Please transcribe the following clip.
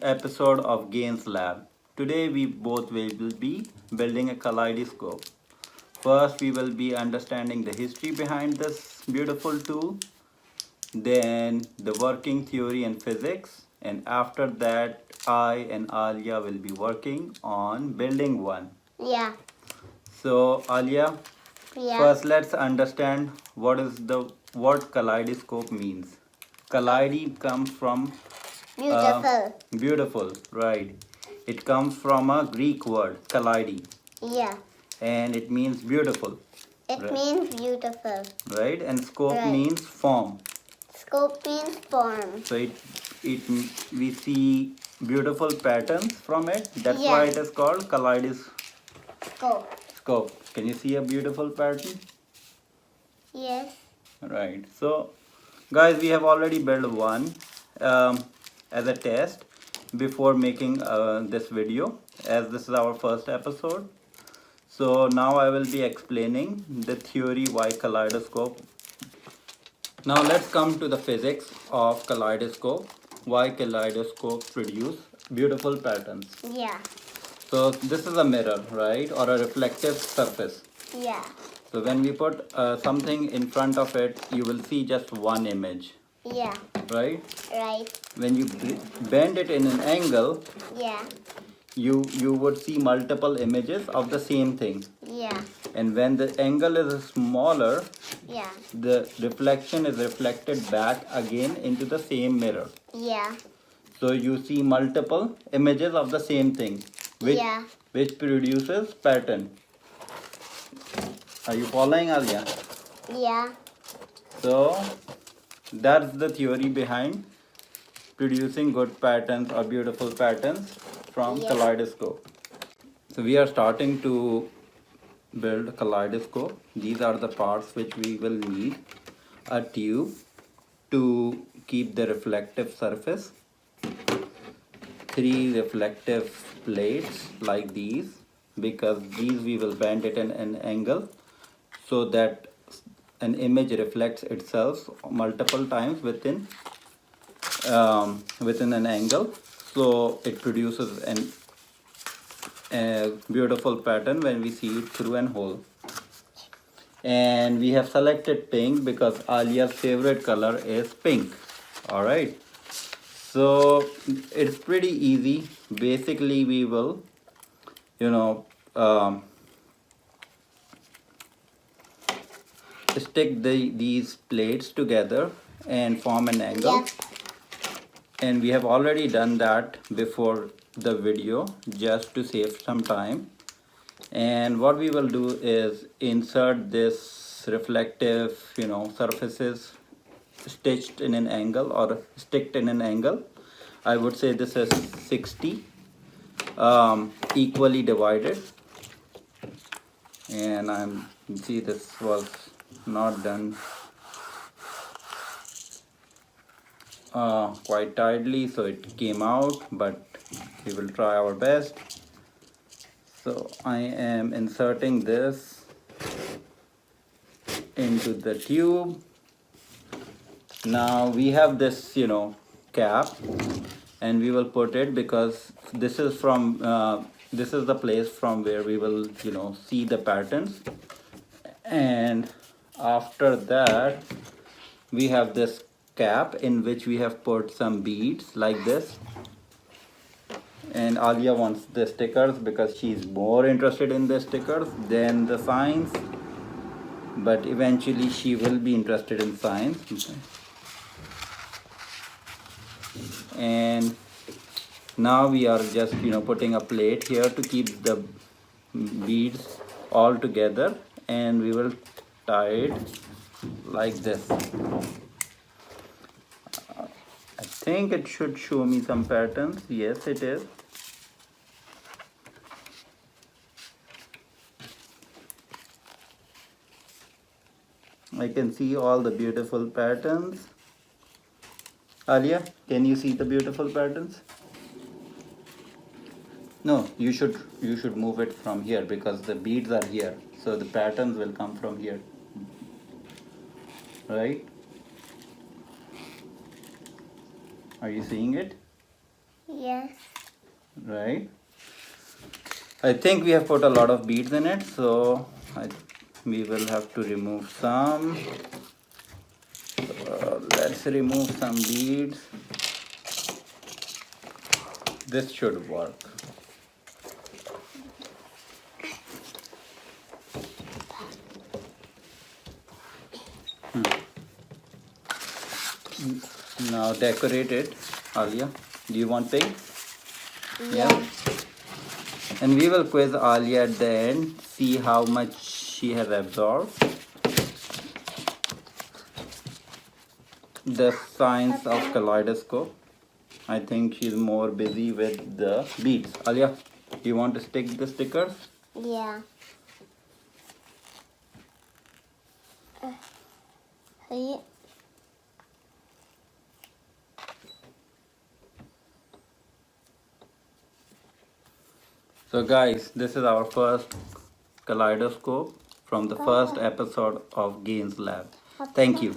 episode of Gains Lab. Today we both will be building a kaleidoscope. First we will be understanding the history behind this beautiful tool, then the working theory and physics, and after that I and Alia will be working on building one. Yeah. So Alia, Yeah. first let's understand what kaleidoscope means. Kaleidi comes from beautiful, right. It comes from a Greek word, kaleidi, Yeah. and it means beautiful. It Right. means beautiful. Right, and scope Right. means form. Scope means form. So it we see beautiful patterns from it. That's Yeah. why it is called kaleidoscope. Scope. Can you see a beautiful pattern? Yes. Right. So, guys, we have already built one as a test before making this video, as this is our first episode. So now I will be explaining the theory why kaleidoscope. Now let's come to the physics of kaleidoscope. Why kaleidoscopes produce beautiful patterns. Yeah. So this is a mirror, right, or a reflective surface. Yeah. So when we put something in front of it, you will see just one image, Yeah. right? Right. When you bend it in an angle, Yeah. you would see multiple images of the same thing. Yeah. And when the angle is smaller, Yeah. the reflection is reflected back again into the same mirror. Yeah. So you see multiple images of the same thing, Yeah. which produces pattern. Are you following, Alia? Yeah. So that's the theory behind producing good patterns or beautiful patterns from Yeah. kaleidoscope. So we are starting to build a kaleidoscope. These are the parts which we will need. A tube to keep the reflective surface, 3 reflective plates like these, because these we will bend it in an angle so that an image reflects itself multiple times within an angle, so it produces a beautiful pattern when we see it through an hole. And we have selected pink because Alia's favorite color is pink. All right, so it's pretty easy. Basically we will stick these plates together and form an angle. Yeah. And we have already done that before the video just to save some time. And what we will do is insert this reflective surfaces stitched in an angle or sticked in an angle. I would say this is 60 equally divided, and see this was not done quite tidily, so it came out, but we will try our best. So I am inserting this into the tube. Now we have this cap, and we will put it because this is the place from where we will see the patterns. And after that we have this cap in which we have put some beads like this. And Alia wants the stickers because she's more interested in the stickers than the signs, but eventually she will be interested in signs. And now we are just putting a plate here to keep the beads all together, and we will tie it like this. I think it should show me some patterns. Yes, it is. I can see all the beautiful patterns. Alia, can you see the beautiful patterns? No, you should move it from here because the beads are here, so the patterns will come from here, right? Are you seeing it? Yes. right? I think we have put a lot of beads in it, so we will have to remove some. Let's remove some beads. This should work. Now decorate it, Alia. Do you want pink? Yeah. And we will quiz Alia at the end, see how much she has absorbed. The science of kaleidoscope. I think she's more busy with the beads. Alia, do you want to stick the stickers? Yeah. Hey. So guys, this is our first kaleidoscope from the first episode of Gaines Lab. Thank you.